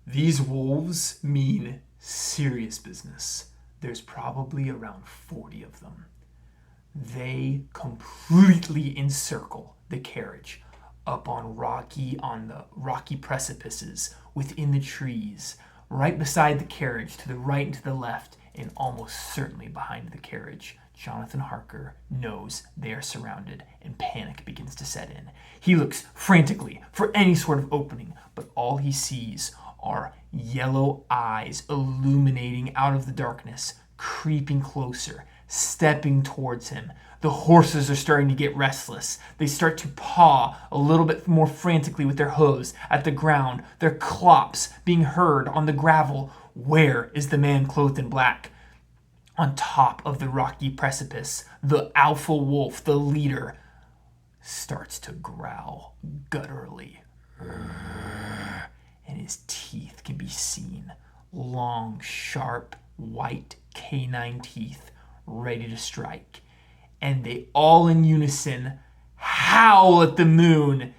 These wolves mean serious business. There's probably around 40 of them. They completely encircle the carriage up on the rocky precipices within the trees, right beside the carriage, to the right and to the left, and almost certainly behind the carriage. Jonathan Harker knows they are surrounded, and panic begins to set in. He looks frantically for any sort of opening, but all he sees are yellow eyes illuminating out of the darkness, creeping closer, stepping towards him. The horses are starting to get restless. They start to paw a little bit more frantically with their hooves at the ground, their clops being heard on the gravel. Where is the man clothed in black? On top of the rocky precipice, the alpha wolf, the leader, starts to growl gutturally. And his teeth can be seen. Long, sharp, white canine teeth ready to strike. And they all in unison howl at the moon,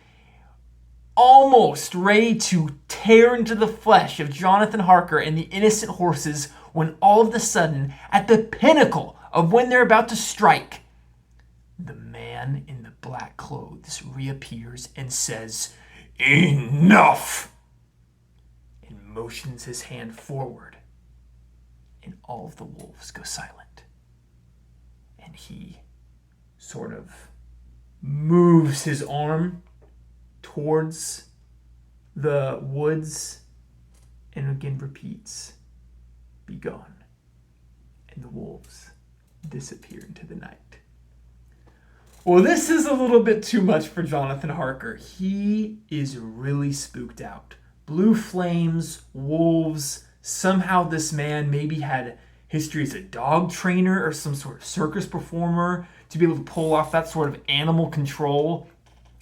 almost ready to tear into the flesh of Jonathan Harker and the innocent horses, when all of a sudden, at the pinnacle of when they're about to strike, the man in the black clothes reappears and says, "Enough!" and motions his hand forward, and all of the wolves go silent. And he sort of moves his arm towards the woods and again repeats, "Be gone." And the wolves disappear into the night. Well, this is a little bit too much for Jonathan Harker. He is really spooked out. Blue flames, wolves, somehow this man maybe had history as a dog trainer or some sort of circus performer to be able to pull off that sort of animal control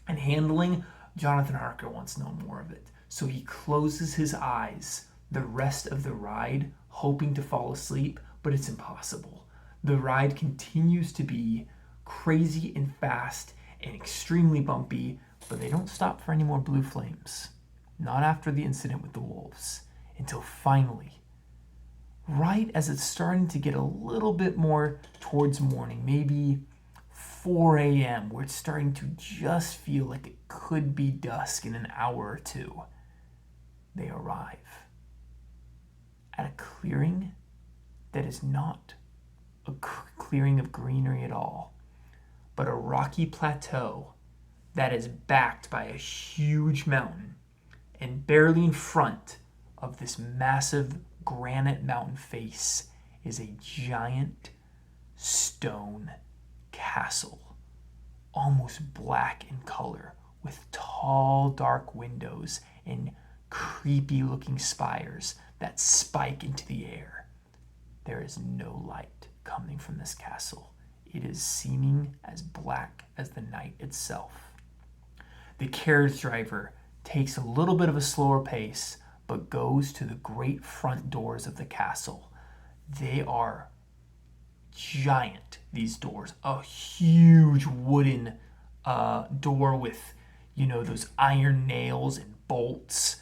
and handling. Jonathan Harker wants no more of it. So he closes his eyes the rest of the ride, hoping to fall asleep, but it's impossible. The ride continues to be crazy and fast and extremely bumpy, but they don't stop for any more blue flames. Not after the incident with the wolves. Until finally, right as it's starting to get a little bit more towards morning, maybe 4 a.m., where it's starting to just feel like it could be dusk in an hour or two, they arrive at a clearing that is not a clearing of greenery at all, but a rocky plateau that is backed by a huge mountain, and barely in front of this massive granite mountain face is a giant stone castle, almost black in color, with tall, dark windows and creepy looking spires that spike into the air. There is no light coming from this castle. It is seeming as black as the night itself. The carriage driver takes a little bit of a slower pace, but goes to the great front doors of the castle. They are giant, these doors. A huge wooden door with, those iron nails and bolts,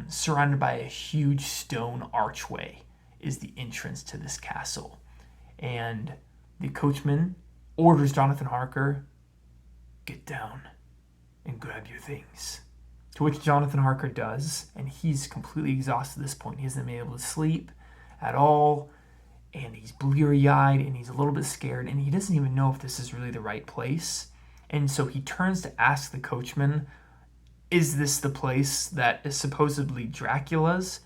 surrounded by a huge stone archway, is the entrance to this castle. And the coachman orders Jonathan Harker, "Get down and grab your things." To which Jonathan Harker does, and he's completely exhausted at this point. He hasn't been able to sleep at all, and he's bleary-eyed, and he's a little bit scared, and he doesn't even know if this is really the right place. And so he turns to ask the coachman, "Is this the place that is supposedly Dracula's?"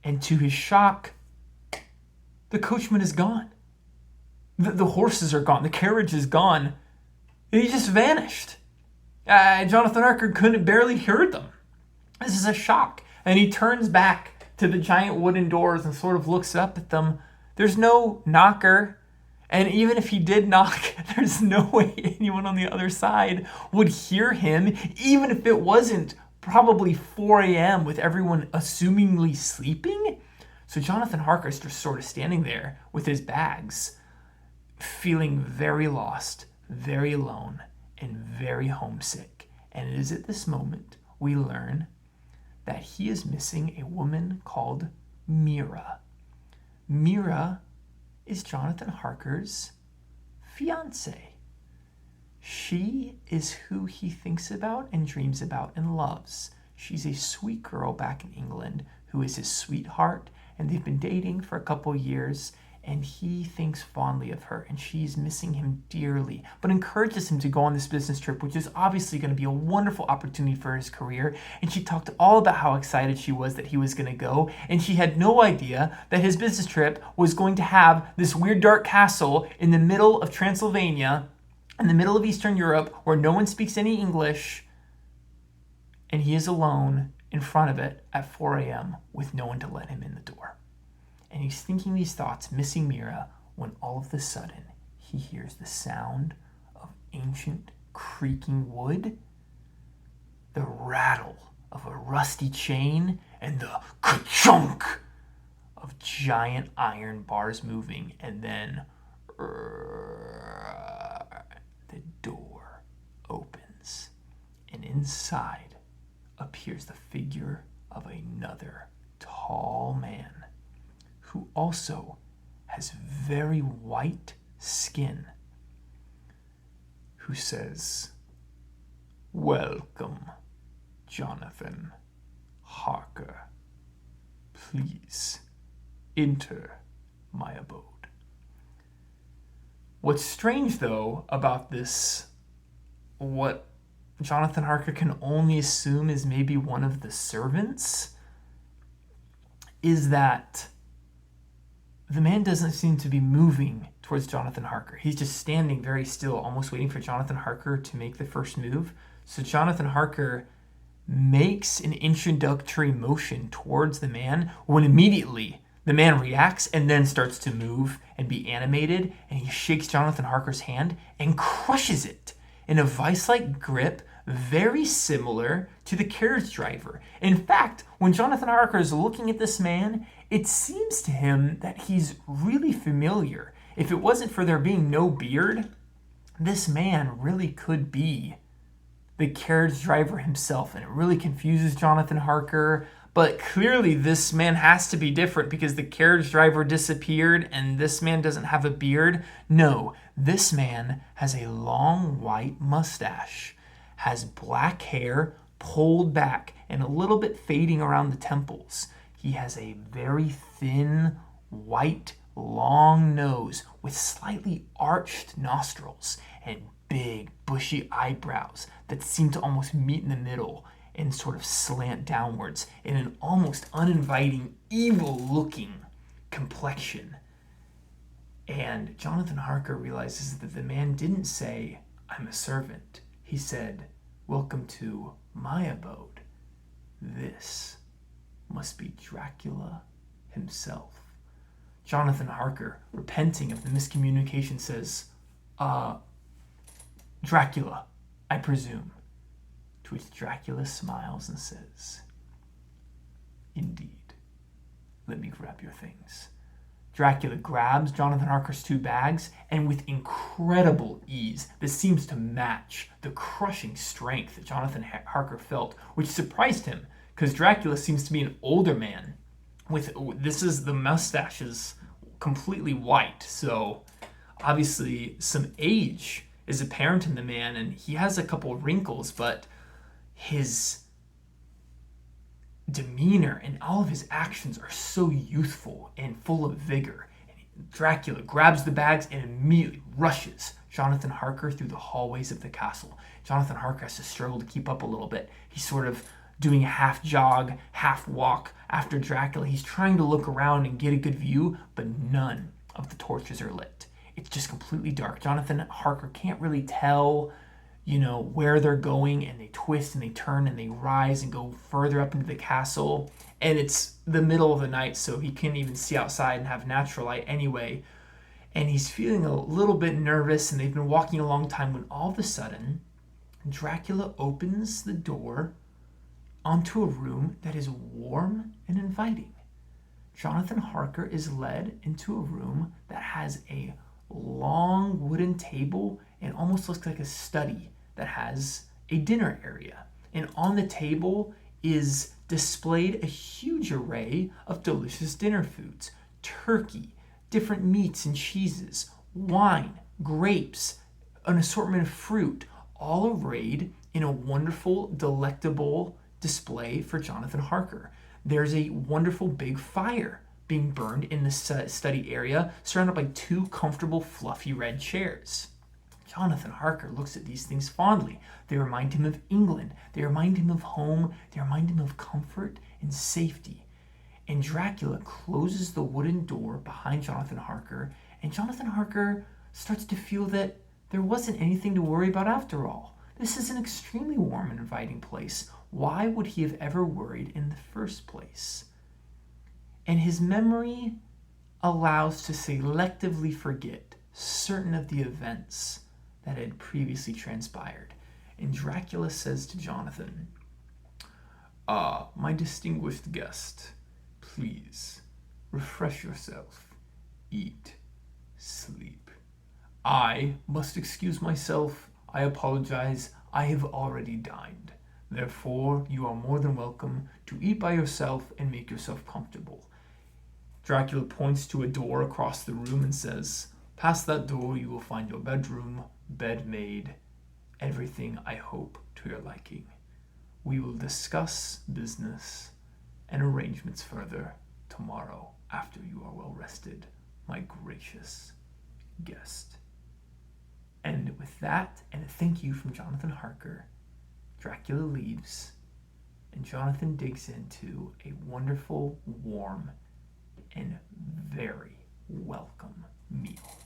And to his shock, the coachman is gone. The horses are gone. The carriage is gone. He just vanished. Jonathan Harker barely heard them. This is a shock. And he turns back to the giant wooden doors and sort of looks up at them. There's no knocker. And even if he did knock, there's no way anyone on the other side would hear him, even if it wasn't probably 4 a.m. with everyone assumingly sleeping. So Jonathan Harker is just sort of standing there with his bags, feeling very lost, very alone, and very homesick. And it is at this moment we learn that he is missing a woman called Mira. Mira is Jonathan Harker's fiance. She is who he thinks about and dreams about and loves. She's a sweet girl back in England who is his sweetheart, and they've been dating for a couple years, and he thinks fondly of her, and she's missing him dearly, but encourages him to go on this business trip, which is obviously going to be a wonderful opportunity for his career. And she talked all about how excited she was that he was going to go, and she had no idea that his business trip was going to have this weird dark castle in the middle of Transylvania, in the middle of Eastern Europe, where no one speaks any English, and he is alone in front of it at 4 a.m. with no one to let him in the door. And he's thinking these thoughts, missing Mira, when all of a sudden he hears the sound of ancient creaking wood, the rattle of a rusty chain, and the ka-chunk of giant iron bars moving, and then the door opens, and inside appears the figure of another tall man who also has very white skin, who says, "Welcome, Jonathan Harker. Please enter my abode." What's strange, though, about this, what Jonathan Harker can only assume is maybe one of the servants, is that the man doesn't seem to be moving towards Jonathan Harker. He's just standing very still, almost waiting for Jonathan Harker to make the first move. So Jonathan Harker makes an introductory motion towards the man when immediately the man reacts and then starts to move and be animated, and he shakes Jonathan Harker's hand and crushes it in a vice-like grip very similar to the carriage driver. In fact, when Jonathan Harker is looking at this man, it seems to him that he's really familiar. If it wasn't for there being no beard, this man really could be the carriage driver himself, and it really confuses Jonathan Harker. But clearly this man has to be different because the carriage driver disappeared and this man doesn't have a beard. No, this man has a long white mustache, has black hair pulled back and a little bit fading around the temples. He has a very thin, white, long nose with slightly arched nostrils and big, bushy eyebrows that seem to almost meet in the middle and sort of slant downwards in an almost uninviting, evil-looking complexion. And Jonathan Harker realizes that the man didn't say, "I'm a servant." He said, "Welcome to my abode. This must be Dracula himself." Jonathan Harker, repenting of the miscommunication, says, "Dracula, I presume." To which Dracula smiles and says, "Indeed. Let me grab your things." Dracula grabs Jonathan Harker's 2 bags, and with incredible ease that seems to match the crushing strength that Jonathan Harker felt, which surprised him, because Dracula seems to be an older man. The mustache is completely white, so obviously some age is apparent in the man, and he has a couple wrinkles, but his demeanor and all of his actions are so youthful and full of vigor. And Dracula grabs the bags and immediately rushes Jonathan Harker through the hallways of the castle. Jonathan Harker has to struggle to keep up a little bit. He's sort of doing a half jog, half walk after Dracula. He's trying to look around and get a good view, but none of the torches are lit. It's just completely dark. Jonathan Harker can't really tell, where they're going, and they twist and they turn and they rise and go further up into the castle. And it's the middle of the night, so he can't even see outside and have natural light anyway. And he's feeling a little bit nervous, and they've been walking a long time when all of a sudden, Dracula opens the door onto a room that is warm and inviting. Jonathan Harker is led into a room that has a long wooden table and almost looks like a study that has a dinner area. And on the table is displayed a huge array of delicious dinner foods: turkey, different meats and cheeses, wine, grapes, an assortment of fruit, all arrayed in a wonderful, delectable display for Jonathan Harker. There's a wonderful big fire being burned in the study area, surrounded by two comfortable, fluffy red chairs. Jonathan Harker looks at these things fondly. They remind him of England. They remind him of home. They remind him of comfort and safety. And Dracula closes the wooden door behind Jonathan Harker, and Jonathan Harker starts to feel that there wasn't anything to worry about after all. This is an extremely warm and inviting place. Why would he have ever worried in the first place? And his memory allows to selectively forget certain of the events that had previously transpired. And Dracula says to Jonathan, my distinguished guest, please refresh yourself, eat, sleep. I must excuse myself. I apologize. I have already dined. Therefore, you are more than welcome to eat by yourself and make yourself comfortable. Dracula points to a door across the room and says, past that door you will find your bedroom, bed made, everything I hope to your liking. We will discuss business and arrangements further tomorrow after you are well rested, my gracious guest. And with that, and a thank you from Jonathan Harker, Dracula leaves, and Jonathan digs into a wonderful, warm, and very welcome meal.